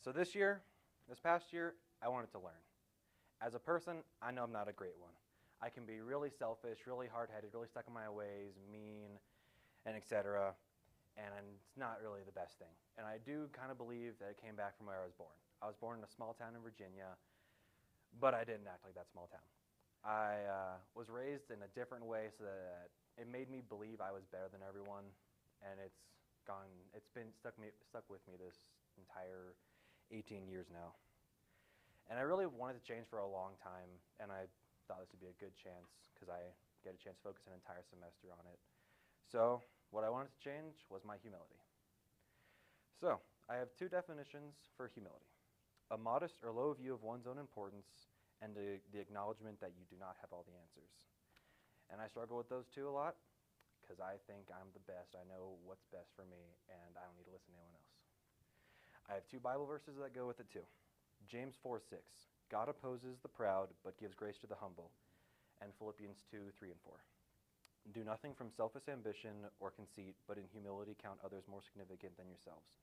So this past year, I wanted to learn. As a person, I know I'm not a great one. I can be really selfish, really hard-headed, really stuck in my ways, mean, and etc. And it's not really the best thing. And I do kind of believe that it came back from where I was born. I was born in a small town in Virginia, but I didn't act like that small town. I was raised in a different way so that it made me believe I was better than everyone, and it's been stuck with me this entire 18 years now. And I really wanted to change for a long time, and I thought this would be a good chance because I get a chance to focus an entire semester on it. So what I wanted to change was my humility. So I have two definitions for humility: a modest or low view of one's own importance, and the acknowledgement that you do not have all the answers. And I struggle with those two a lot because I think I'm the best. I know what's best for me, and I don't need to listen to anyone else. I have two Bible verses that go with it too. James 4:6, God opposes the proud but gives grace to the humble, and Philippians 2:3 and 4. Do nothing from selfish ambition or conceit, but in humility count others more significant than yourselves.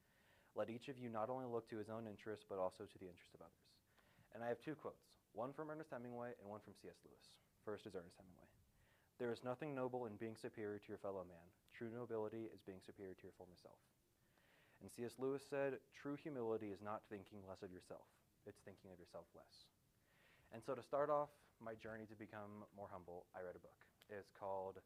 Let each of you not only look to his own interests, but also to the interests of others. And I have two quotes, one from Ernest Hemingway and one from C.S. Lewis. First is Ernest Hemingway. There is nothing noble in being superior to your fellow man. True nobility is being superior to your former self. And C.S. Lewis said, true humility is not thinking less of yourself. It's thinking of yourself less. And so to start off my journey to become more humble, I read a book. It's called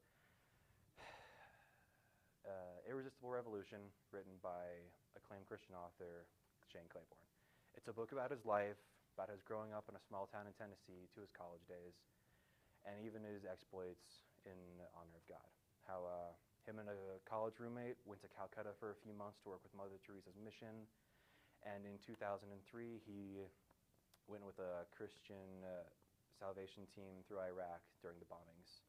Irresistible Revolution, written by acclaimed Christian author Shane Claiborne. It's a book about his life, about his growing up in a small town in Tennessee to his college days, and even his exploits in honor of God. How him and a college roommate went to Calcutta for a few months to work with Mother Teresa's mission, and in 2003 he went with a Christian salvation team through Iraq during the bombings.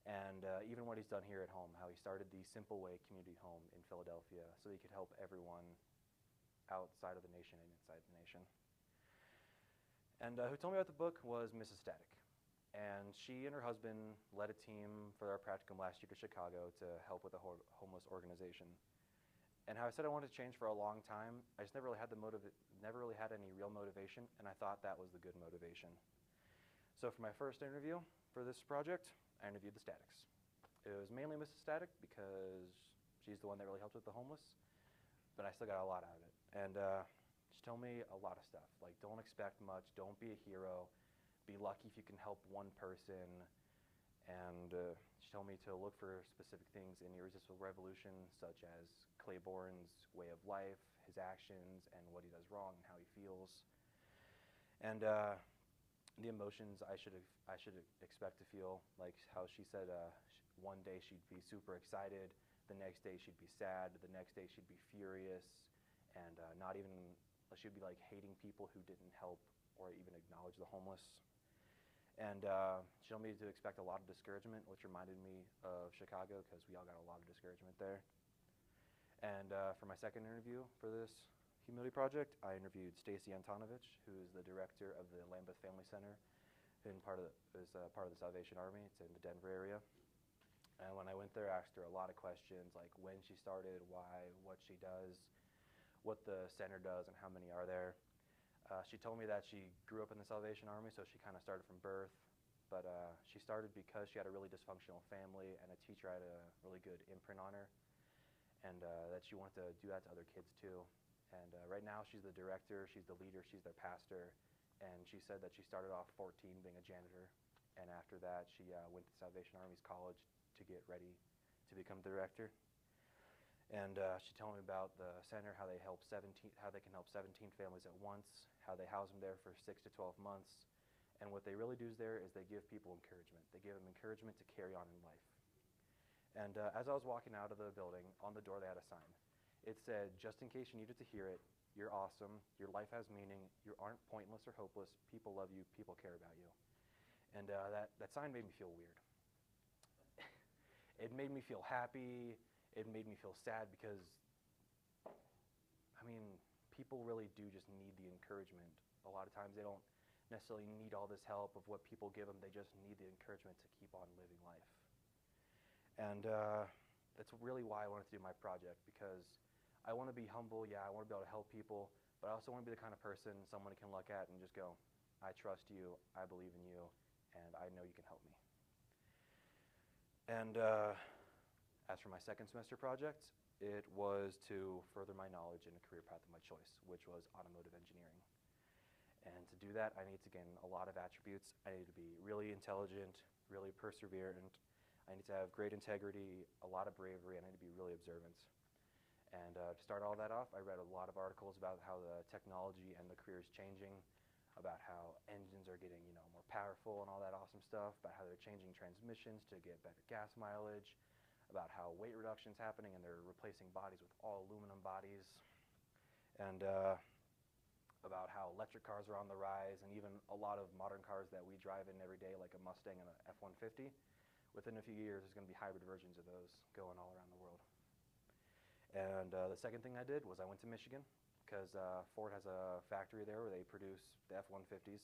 And even what he's done here at home, how he started the Simple Way community home in Philadelphia so he could help everyone outside of the nation and inside the nation. And who told me about the book was Mrs. Static. And she and her husband led a team for our practicum last year to Chicago to help with a homeless organization. And how I said I wanted to change for a long time, I just never really had any real motivation, and I thought that was the good motivation. So for my first interview for this project, I interviewed the Statics. It was mainly Mrs. Static because she's the one that really helped with the homeless, but I still got a lot out of it. And she told me a lot of stuff, like don't expect much, don't be a hero, be lucky if you can help one person, and she told me to look for specific things in Irresistible Revolution, such as Claiborne's way of life, his actions, and what he does wrong, and how he feels, and the emotions I should expect to feel, like how she said one day she'd be super excited, the next day she'd be sad, the next day she'd be furious, and she'd be like hating people who didn't help or even acknowledge the homeless. And she told me to expect a lot of discouragement, which reminded me of Chicago because we all got a lot of discouragement there. And for my second interview for this humility project, I interviewed Stacy Antonovich, who is the director of the Lambeth Family Center, and part of the Salvation Army. It's in the Denver area. And when I went there, I asked her a lot of questions, like when she started, why, what she does, what the center does, and how many are there. She told me that she grew up in the Salvation Army, so she kind of started from birth, but she started because she had a really dysfunctional family, and a teacher had a really good imprint on her, and that she wanted to do that to other kids too. And right now she's the director, she's the leader, she's their pastor, and she said that she started off 14 being a janitor, and after that she went to Salvation Army's college to get ready to become the director. And she told me about the center, how they can help 17 families at once, how they house them there for 6 to 12 months, and what they really do there is they give people encouragement. They give them encouragement to carry on in life. And as I was walking out of the building, on the door they had a sign. It said, just in case you needed to hear it, you're awesome, your life has meaning, you aren't pointless or hopeless, people love you, people care about you. And that sign made me feel weird. It made me feel happy. It made me feel sad because, I mean, people really do just need the encouragement. A lot of times they don't necessarily need all this help of what people give them. They just need the encouragement to keep on living life. And that's really why I wanted to do my project, because I want to be humble, yeah, I want to be able to help people, but I also want to be the kind of person someone can look at and just go, I trust you, I believe in you, and I know you can help me. And as for my second semester project, it was to further my knowledge in a career path of my choice, which was automotive engineering. And to do that, I need to gain a lot of attributes. I need to be really intelligent, really perseverant. I need to have great integrity, a lot of bravery, and I need to be really observant. And to start all that off, I read a lot of articles about how the technology and the career is changing, about how engines are getting, more powerful and all that awesome stuff, about how they're changing transmissions to get better gas mileage, about how weight reduction is happening and they're replacing bodies with all aluminum bodies, and about how electric cars are on the rise, and even a lot of modern cars that we drive in every day, like a Mustang and an F-150. Within a few years, there's going to be hybrid versions of those going all around the world. And the second thing I did was I went to Michigan, because Ford has a factory there where they produce the F-150s,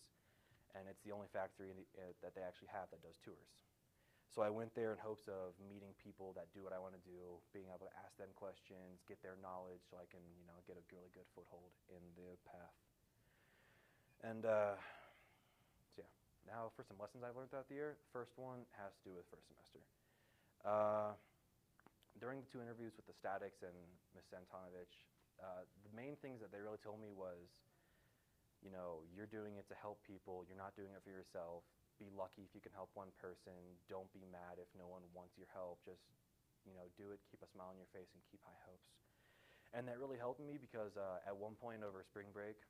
and it's the only factory that they actually have that does tours. So I went there in hopes of meeting people that do what I want to do, being able to ask them questions, get their knowledge so I can, get a really good foothold in the path. And so yeah, now for some lessons I've learned throughout the year. First one has to do with first semester. During the 2 interviews with the statics and Ms. Antonovich, the main things that they really told me was, you're doing it to help people, you're not doing it for yourself. Be lucky if you can help one person. Don't be mad if no one wants your help. Just, do it, keep a smile on your face, and keep high hopes. And that really helped me because at one point over spring break,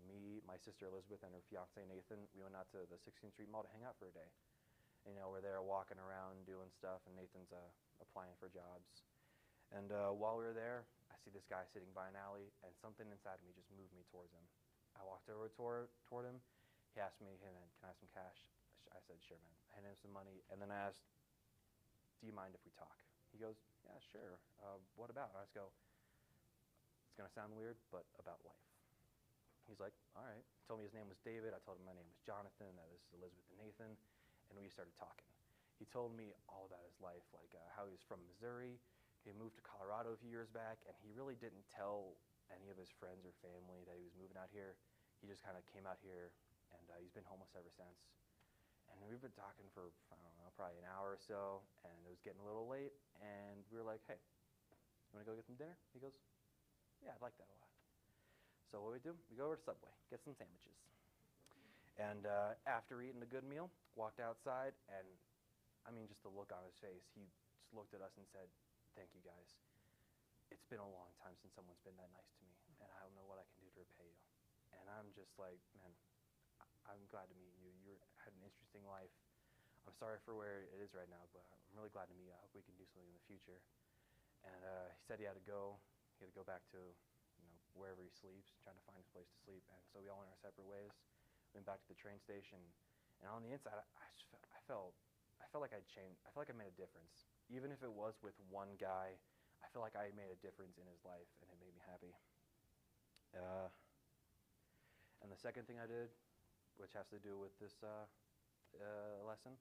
me, my sister Elizabeth, and her fiance Nathan, we went out to the 16th Street Mall to hang out for a day. We're there walking around doing stuff, and Nathan's applying for jobs. And while we were there, I see this guy sitting by an alley, and something inside of me just moved me towards him. I walked over toward him. He asked me, hey man, can I have some cash? I said, sure man. I handed him some money, and then I asked, do you mind if we talk? He goes, yeah, sure. What about? And I just go, it's going to sound weird, but about life. He's like, all right. He told me his name was David. I told him my name was Jonathan, that this is Elizabeth and Nathan, and we started talking. He told me all about his life, like how he was from Missouri. He moved to Colorado a few years back, and he really didn't tell any of his friends or family that he was moving out here. He just kind of came out here, and he's been homeless ever since. And we've been talking for, I don't know, probably an hour or so, and it was getting a little late, and we were like, hey, you want to go get some dinner? He goes, yeah, I'd like that a lot. So what do? We go over to Subway, get some sandwiches. And after eating a good meal, walked outside, and just the look on his face, he just looked at us and said, thank you guys. It's been a long time since someone's been that nice to me, and I don't know what I can do to repay you. And I'm just like, man, I'm glad to meet you. You had an interesting life. I'm sorry for where it is right now, but I'm really glad to meet you. I hope we can do something in the future. And he said he had to go. He had to go back to wherever he sleeps, trying to find his place to sleep. And so we all went our separate ways. Went back to the train station, and on the inside, I felt like I'd changed. I felt like I made a difference, even if it was with one guy. I feel like I made a difference in his life, and it made me happy. And the second thing I did, which has to do with this lesson,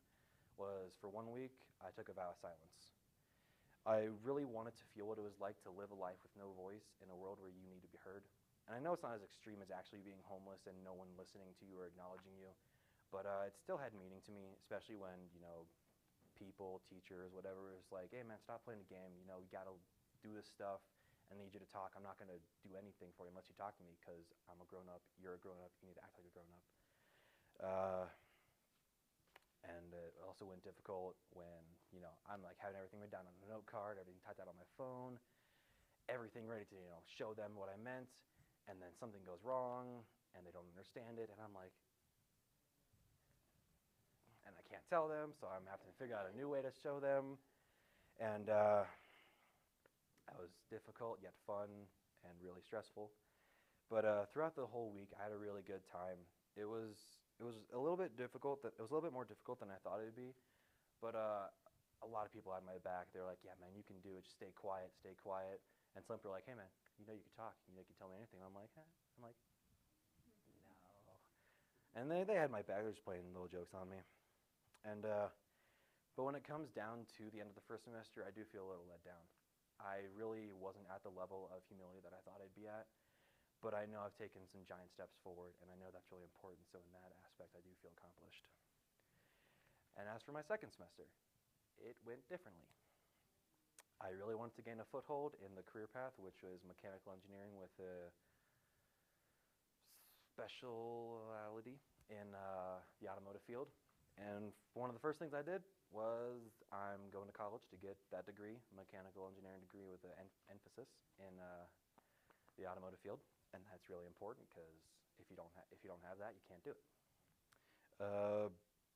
was for 1 week I took a vow of silence. I really wanted to feel what it was like to live a life with no voice in a world where you need to be heard. And I know it's not as extreme as actually being homeless and no one listening to you or acknowledging you, but it still had meaning to me, especially when, people, teachers, whatever, is like, hey man, stop playing the game, you gotta do this stuff, I need you to talk, I'm not gonna do anything for you unless you talk to me, because I'm a grown-up, you're a grown-up, you need to act like a grown-up. And it also went difficult when, I'm like having everything written down on a note card, everything typed out on my phone, everything ready to, show them what I meant, and then something goes wrong, and they don't understand it, and I'm like, and I can't tell them, so I'm having to figure out a new way to show them, and that was difficult, yet fun, and really stressful. But throughout the whole week, I had a really good time. It was a little bit difficult. It was a little bit more difficult than I thought it would be, but a lot of people had my back. They're like, yeah, man, you can do it. Just stay quiet, stay quiet. And some people are like, hey, man, you can talk. You can tell me anything. I'm like, no. And they had my back. They were just playing little jokes on me. And but when it comes down to the end of the first semester, I do feel a little let down. I really wasn't at the level of humility that I thought I'd be at. but I know I've taken some giant steps forward, and I know that's really important, so in that aspect I do feel accomplished. And as for my second semester, it went differently. I really wanted to gain a foothold in the career path, which was mechanical engineering with a specialty in the automotive field. And one of the first things I did was I'm going to college to get that degree, mechanical engineering degree with an emphasis in the automotive field. And that's really important because if you don't have that, you can't do it.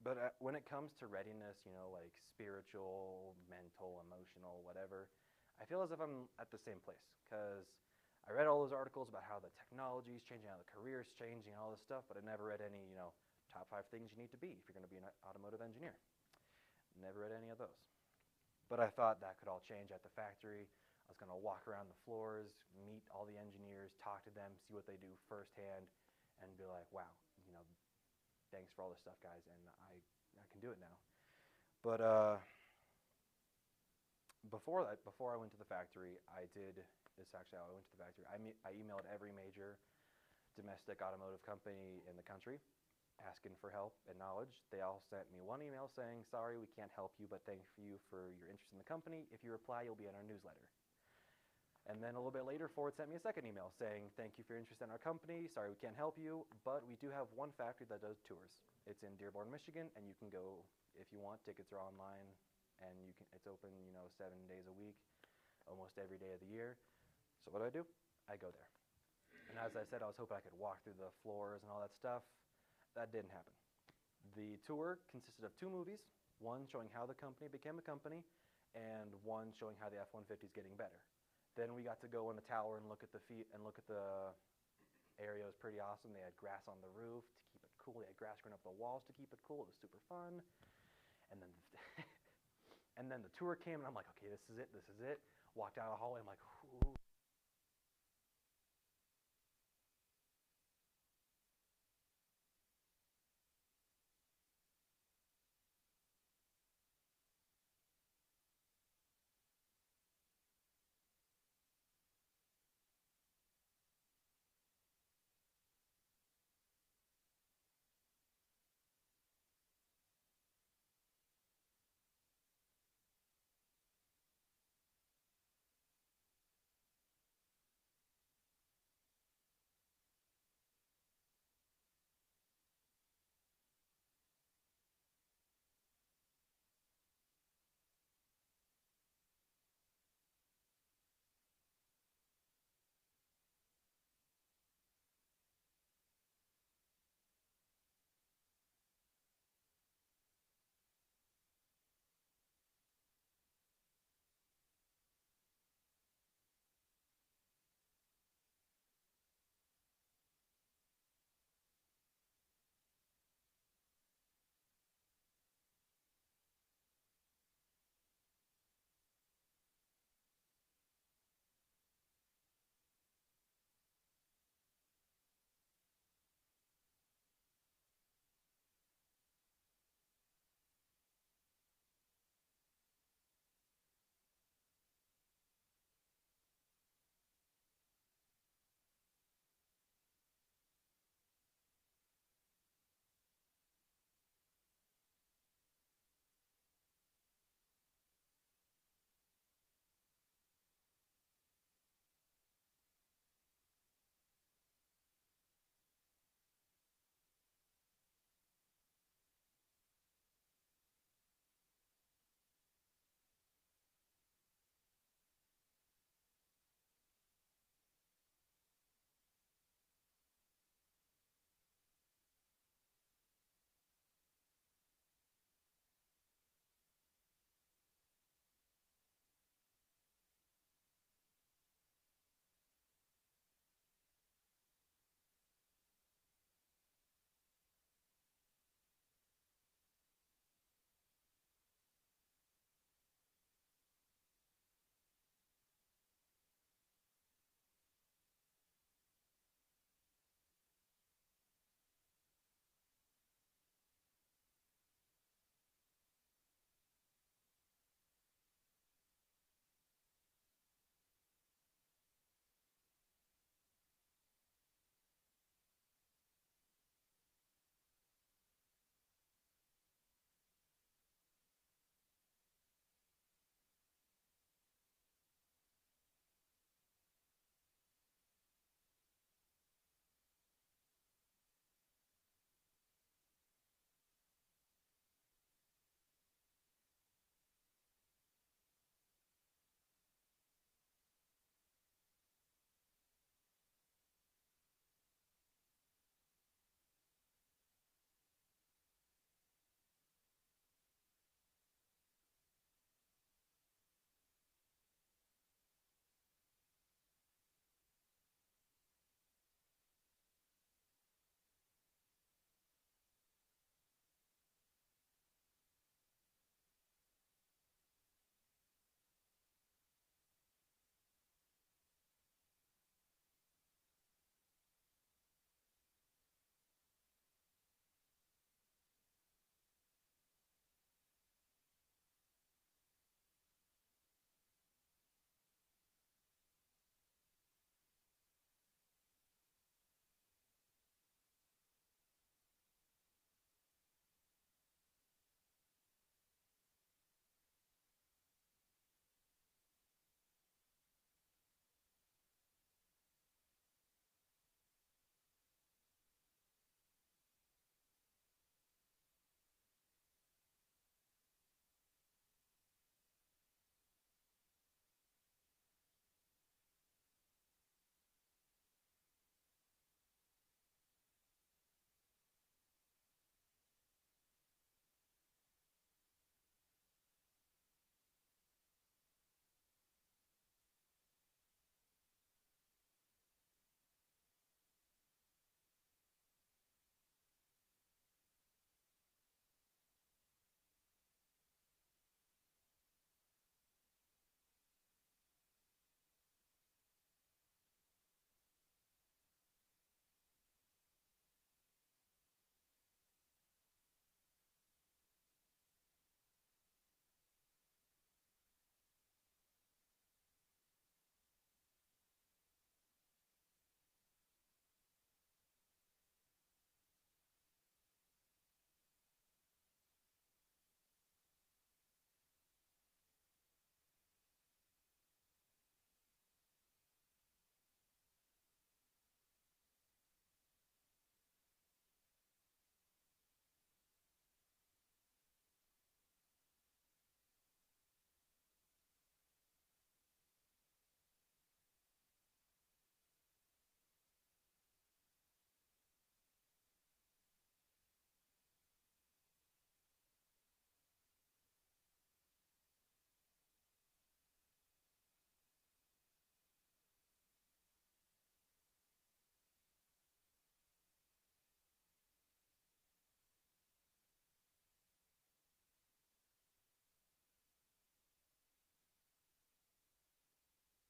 But when it comes to readiness, you know, like spiritual, mental, emotional, whatever, I feel as if I'm at the same place because I read all those articles about how the technology is changing, how the career is changing, all this stuff, but I never read any, you know, top 5 things you need to be if you're going to be an automotive engineer. Never read any of those. But I thought that could all change at the factory. I was going to walk around the floors, meet all the engineers, talk to them, see what they do firsthand, and be like, wow, you know, thanks for all this stuff, guys, and I can do it now. But before I went to the factory, I went to the factory. I emailed every major domestic automotive company in the country asking for help and knowledge. They all sent me one email saying, sorry, we can't help you, but thank you for your interest in the company. If you reply, you'll be in our newsletter. And then a little bit later, Ford sent me a second email saying, thank you for your interest in our company. Sorry, we can't help you, but we do have one factory that does tours. It's in Dearborn, Michigan, and you can go if you want. Tickets are online, and it's open, you know, 7 days a week, almost every day of the year. So what do? I go there. And as I said, I was hoping I could walk through the floors and all that stuff. That didn't happen. The tour consisted of 2 movies, one showing how the company became a company, and one showing how the F-150 is getting better. Then we got to go in the tower and look at the area. It was pretty awesome. They had grass on the roof to keep it cool. They had grass growing up the walls to keep it cool. It was super fun. And then and then the tour came, and I'm like, okay, this is it. Walked out of the hallway. I'm like, ooh.